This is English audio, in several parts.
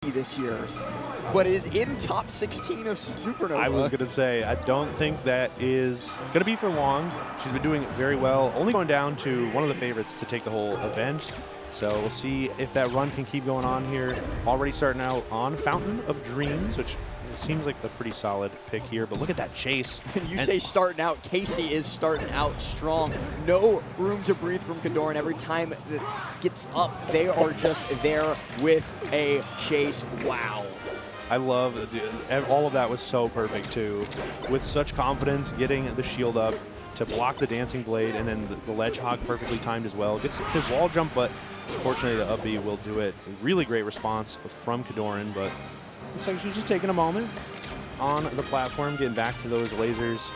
rookie this year, but is in top 16 of Supernova. I was going to say, I don't think that is going to be for long. She's been doing very well, only going down to one of the favorites to take the whole event. So we'll see if that run can keep going on here. Already starting out on Fountain of Dreams, which seems like a pretty solid pick here, but look at that chase. And you say starting out, Kacey is starting out strong. No room to breathe from KoDoRiN. Every time it gets up, they are just there with a chase. Wow. I love it, dude. All of that was so perfect too. With such confidence, getting the shield up to block the dancing blade, and then the ledge hog perfectly timed as well. Gets the wall jump, but fortunately the up B will do it. Really great response from KoDoRiN, but looks like she's just taking a moment on the platform, getting back to those lasers.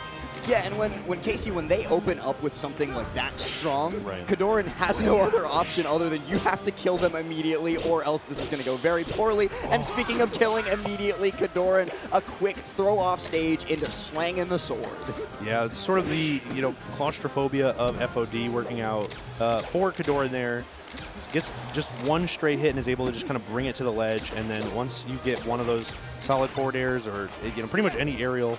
Yeah, and when Kacey, when they open up with something like that strong, right, KoDoRiN has no other option other than you have to kill them immediately, or else this is going to go very poorly. And speaking of killing immediately, KoDoRiN, a quick throw off stage into slanging the sword. Yeah, it's sort of the claustrophobia of FOD working out for KoDoRiN there. Gets just one straight hit and is able to just kind of bring it to the ledge, and then once you get one of those solid forward airs, or pretty much any aerial,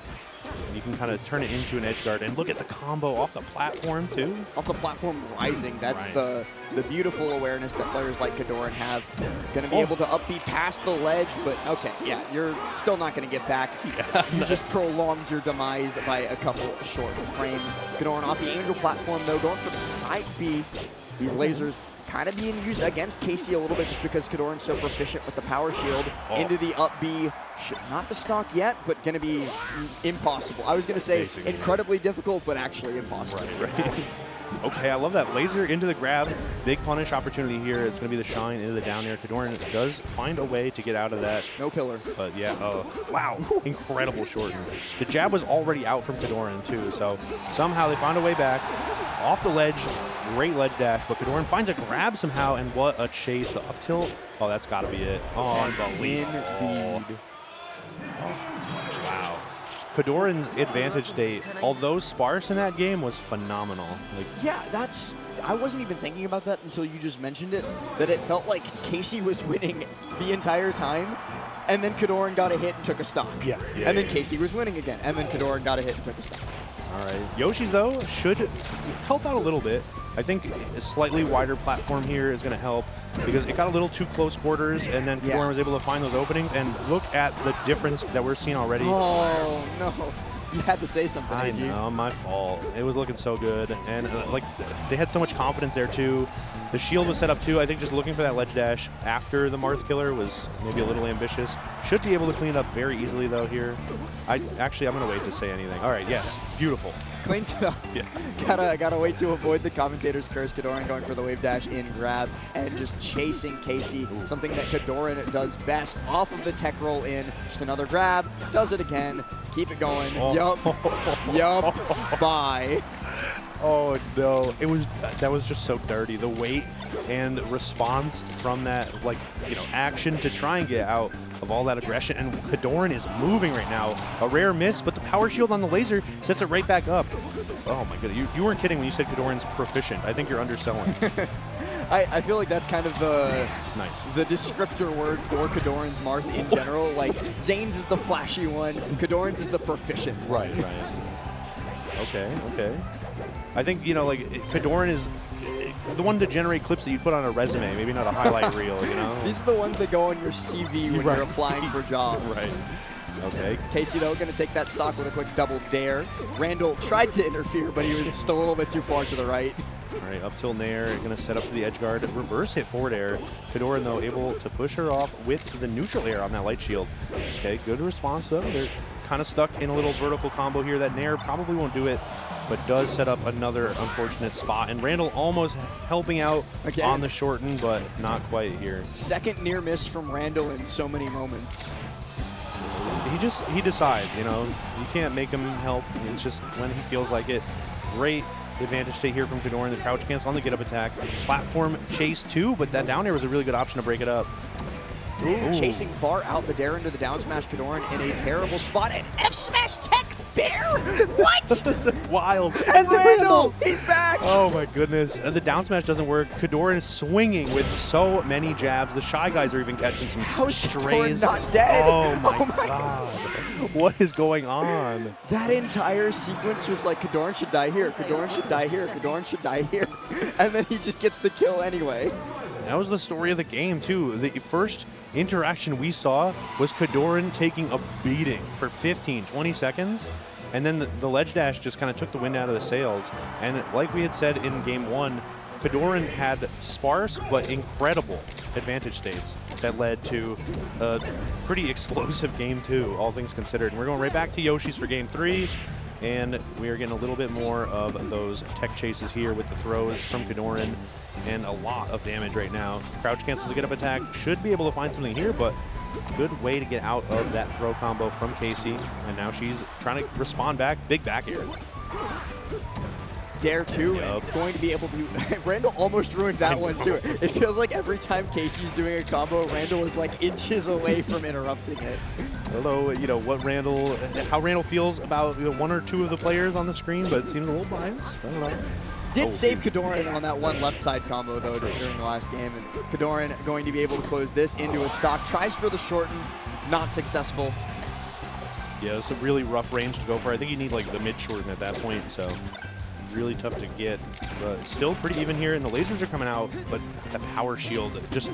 you can kind of turn it into an edge guard. And look at the combo off the platform too. Off the platform rising, that's right, the beautiful awareness that players like KoDoRiN have. Going to be able to upbeat past the ledge, but okay, yeah, you're still not going to get back. Yeah. You just prolonged your demise by a couple short frames. KoDoRiN off the Angel platform though, going for the side B. These lasers kind of being used against Kacey a little bit just because KoDoRiN's so proficient with the power shield. Into the up B. Not the stock yet, but going to be impossible. I was going to say basically incredibly difficult, but actually impossible. Right. Okay, I love that. Laser into the grab. Big punish opportunity here. It's going to be the shine into the down air. KoDoRiN does find a way to get out of that. No pillar. But yeah, wow. Incredible shorten. The jab was already out from KoDoRiN too, so somehow they found a way back. Off the ledge, great ledge dash, but KoDoRiN finds a grab somehow, and what a chase. The up tilt, oh, that's got to be it. Oh, unbelievable. Indeed. Wow. KoDoRiN's advantage state, although sparse in that game, was phenomenal. Yeah, I wasn't even thinking about that until you just mentioned it, that it felt like Kacey was winning the entire time, and then KoDoRiN got a hit and took a stock. Yeah. And then Kacey was winning again, and then KoDoRiN got a hit and took a stock. All right. Yoshi's, though, should help out a little bit. I think a slightly wider platform here is going to help because it got a little too close quarters, and then KoDoRiN was able to find those openings. And look at the difference that we're seeing already. Oh, no. You had to say something, I did you? know, my fault. It was looking so good. And, they had so much confidence there, too. The shield was set up, too. I think just looking for that ledge dash after the Marth killer was maybe a little ambitious. Should be able to clean it up very easily, though, here. I'm going to wait to say anything. All right, yes. Beautiful. Cleans it up. Yeah. Gotta wait to avoid the commentator's curse. KoDoRiN going for the wave dash in grab and just chasing Kacey. Something that KoDoRiN does best off of the tech roll in. Just another grab. Does it again. Keep it going. Yup. Yup. Bye. Oh no! That was just so dirty. The weight and response from that, action to try and get out of all that aggression. And KoDoRiN is moving right now. A rare miss, but the power shield on the laser sets it right back up. Oh my goodness! You weren't kidding when you said KoDoRiN's proficient. I think you're underselling. I feel like that's kind of the descriptor word for KoDoRiN's Marth in general. Like Zane's is the flashy one, KoDoRiN's is the proficient one. Right. Okay. I think, KoDoRiN is the one to generate clips that you put on a resume, maybe not a highlight reel, These are the ones that go on your CV when you're applying for jobs. Right. Okay. Kacey, though, going to take that stock with a quick double dare. Randall tried to interfere, but he was just a little bit too far to the right. All right, up till Nair, going to set up for the edge guard. Reverse hit forward air. KoDoRiN, though, able to push her off with the neutral air on that light shield. Okay, good response, though. They're kind of stuck in a little vertical combo here. That Nair probably won't do it, but does set up another unfortunate spot. And Randall almost helping out on the shorten, but not quite here. Second near miss from Randall in so many moments. He decides, you can't make him help. It's just when he feels like it. Great advantage state here from KoDoRiN. The crouch cancel on the get up attack. Platform chase too, but that down air was a really good option to break it up. Ooh. Chasing far out the dare into the down smash. KoDoRiN in a terrible spot, and F smash tech Bear? What? Wild. And Randall, he's back. Oh my goodness. The down smash doesn't work. KoDoRiN is swinging with so many jabs. The Shy Guys are even catching some How is strays. KoDoRiN not dead? Oh my, Oh my God. What is going on? That entire sequence was like, KoDoRiN should die here, KoDoRiN should die here, KoDoRiN should die here. And then he just gets the kill anyway. That was the story of the game, too. The first interaction we saw was KoDoRiN taking a beating for 15, 20 seconds. And then the ledge dash just kind of took the wind out of the sails. And like we had said in game 1, KoDoRiN had sparse but incredible advantage states that led to a pretty explosive game 2, all things considered. And we're going right back to Yoshi's for game 3. And we are getting a little bit more of those tech chases here with the throws from KoDoRiN and a lot of damage right now. Crouch cancels a get up attack. Should be able to find something here, but good way to get out of that throw combo from Kacey. And now she's trying to respond back. Big back air. Dare 2 and going to be able to. Randall almost ruined that one too. It feels like every time Kacey's doing a combo, Randall is like inches away from interrupting it. Although, you know, how Randall feels about one or two of the players on the screen, but it seems a little biased. I don't know. Did save KoDoRiN on that one left side combo though during the last game, and KoDoRiN going to be able to close this into a stock. Tries for the shorten, not successful. Yeah, it's a really rough range to go for. I think you need like the mid shorten at that point, so really tough to get. But still pretty even here, and the lasers are coming out, but the power shield just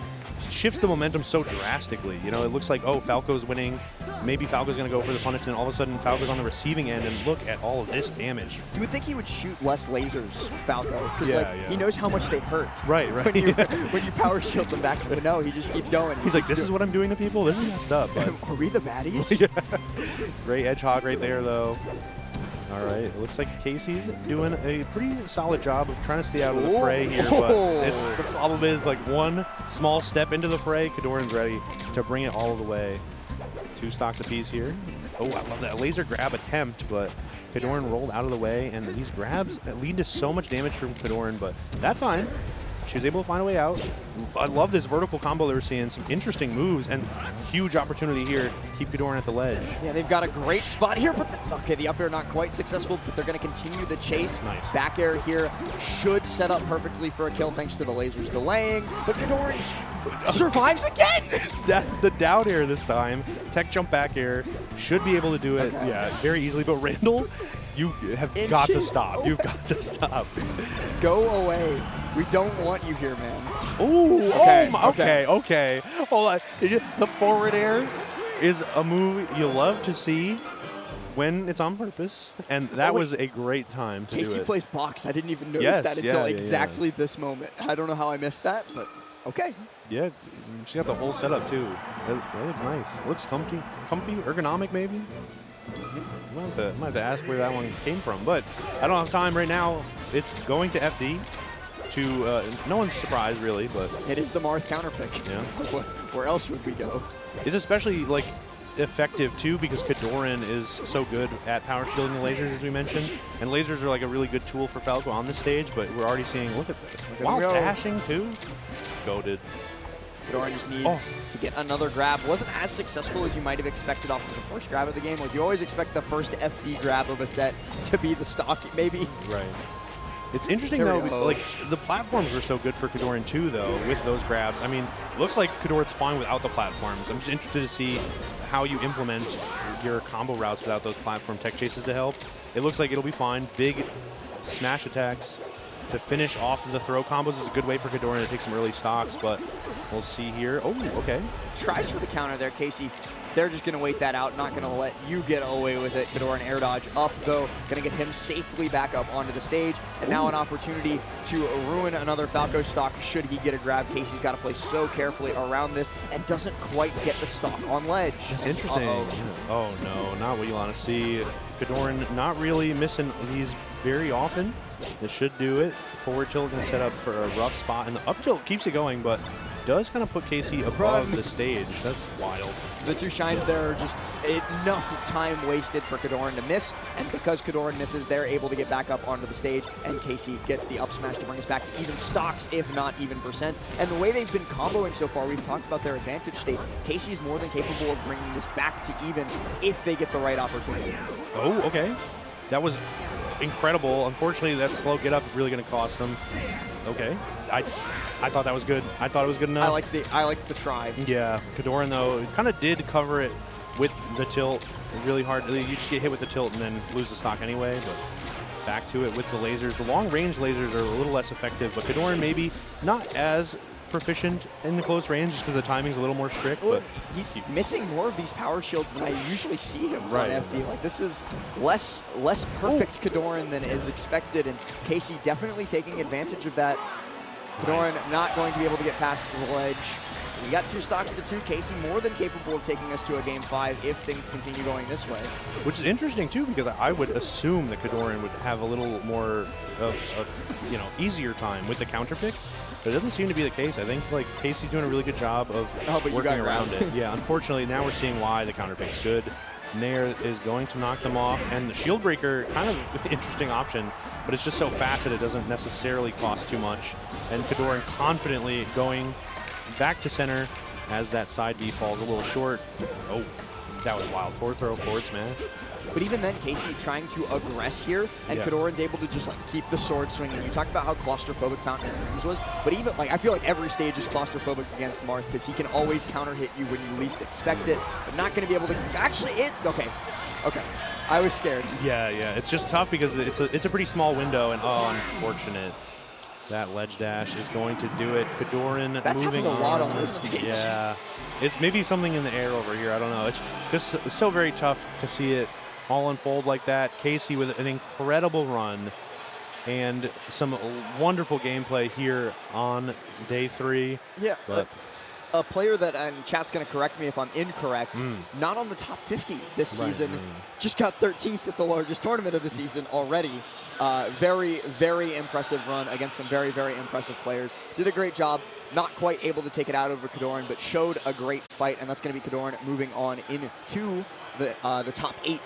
shifts the momentum so drastically. You know, it looks like, oh, Falco's winning. Maybe Falco's going to go for the punish, and all of a sudden Falco's on the receiving end, and look at all of this damage. You would think he would shoot less lasers, Falco, because he knows how much they hurt. Right. When you power shield them back, but no, he just keeps going. He's like, this is what I'm doing to people? This is messed up. But are we the baddies? Yeah. Great edge hog right there, though. All right, it looks like Kacey's doing a pretty solid job of trying to stay out of the fray here, but the problem is like one small step into the fray, KoDoRiN's ready to bring it all the way. 2 stocks apiece here. Oh, I love that laser grab attempt, but KoDoRiN rolled out of the way, and these grabs lead to so much damage from KoDoRiN, but that time, she was able to find a way out. I love this vertical combo that we're seeing. Some interesting moves and huge opportunity here. Keep KoDoRiN at the ledge. Yeah, they've got a great spot here, but okay, the up air not quite successful, but they're going to continue the chase. Nice. Back air here should set up perfectly for a kill thanks to the lasers delaying, but KoDoRiN survives again! The down air this time. Tech jump back air. Should be able to do it, very easily, but Randall, you have got to stop. You've got to stop. Go away. We don't want you here, man. Ooh, okay. Hold on. The forward air is a move you love to see when it's on purpose, and that was a great time to do it. Kacey plays box. I didn't even notice that until exactly this moment. I don't know how I missed that, but okay. Yeah, she got the whole setup too. That looks nice. It looks comfy, ergonomic maybe. I might have to ask where that one came from, but I don't have time right now. It's going to FD. To no one's surprised really, but it is the Marth counter pick. Yeah. Where else would we go? It's especially like effective too because KoDoRiN is so good at power shielding the lasers, as we mentioned, and lasers are like a really good tool for Falco on this stage. But we're already seeing, look at this, while dashing too. Goated. KoDoRiN just needs to get another grab. Wasn't as successful as you might have expected off of the first grab of the game. Like you always expect the first FD grab of a set to be the stock, maybe. Right. It's interesting though, like the platforms are so good for KoDoRiN too, though, with those grabs. I mean, looks like KoDoRiN's fine without the platforms. I'm just interested to see how you implement your combo routes without those platform tech chases to help. It looks like it'll be fine. Big smash attacks to finish off the throw combos is a good way for KoDoRiN to take some early stocks, but we'll see here. Oh, okay. Tries for the counter there, Kacey. They're just going to wait that out, not going to let you get away with it. KoDoRiN air dodge up, though, going to get him safely back up onto the stage. And now an opportunity to ruin another Falco stock should he get a grab. Kacey's got to play so carefully around this and doesn't quite get the stock on ledge. It's interesting. Oh, no, not what you want to see. KoDoRiN not really missing these very often. This should do it. Forward tilt going to set up for a rough spot, and the up tilt keeps it going, but does kind of put Kacey above the stage. That's wild. The two shines there are just enough time wasted for KoDoRiN to miss, and because KoDoRiN misses, they're able to get back up onto the stage, and Kacey gets the up smash to bring us back to even stocks, if not even percent. And the way they've been comboing so far, we've talked about their advantage state. Kacey's more than capable of bringing this back to even if they get the right opportunity. Oh, okay. That was incredible. Unfortunately, that slow get up really going to cost them. Okay. I thought that was good. I thought it was good enough. I like the try. Yeah. KoDoRiN, though, kind of did cover it with the tilt really hard. You just get hit with the tilt and then lose the stock anyway, but back to it with the lasers. The long-range lasers are a little less effective, but KoDoRiN maybe not as proficient in the close range just because the timing's a little more strict. Well, but he's missing more of these power shields than I usually see him Right. on FD. Like, this is less perfect KoDoRiN than is expected, and Kacey definitely taking advantage of that. KoDoRiN not going to be able to get past the ledge. So we got 2 stocks to 2. Kacey more than capable of taking us to a game 5 if things continue going this way. Which is interesting too, because I would assume that KoDoRiN would have a little more of easier time with the counter pick, but it doesn't seem to be the case. I think like Kacey's doing a really good job of working around it. Yeah, unfortunately now we're seeing why the counter pick's good. Nair is going to knock them off, and the shield breaker, kind of interesting option, but it's just so fast that it doesn't necessarily cost too much. And KoDoRiN confidently going back to center as that side B falls a little short. Oh, that was wild. Forward throw, forward smash. But even then, Kacey trying to aggress here, and KoDoRiN's able to just like keep the sword swinging. You talked about how claustrophobic Fountain of Dreams was, but even like I feel like every stage is claustrophobic against Marth because he can always counter hit you when you least expect it, but not going to be able to actually hit. Okay. I was scared. Yeah. It's just tough because it's a pretty small window, and oh, unfortunate. That ledge dash is going to do it. KoDoRiN That's moving happened a lot on this stage. Yeah. It's maybe something in the air over here. I don't know. It's just so very tough to see it all unfold like that. Kacey with an incredible run and some wonderful gameplay here on day 3. Yeah. But a player that, and chat's going to correct me if I'm incorrect, not on the top 50 this season, just got 13th at the largest tournament of the season already. Very, very impressive run against some very, very impressive players. Did a great job. Not quite able to take it out over KoDoRiN, but showed a great fight, and that's going to be KoDoRiN moving on into the top 8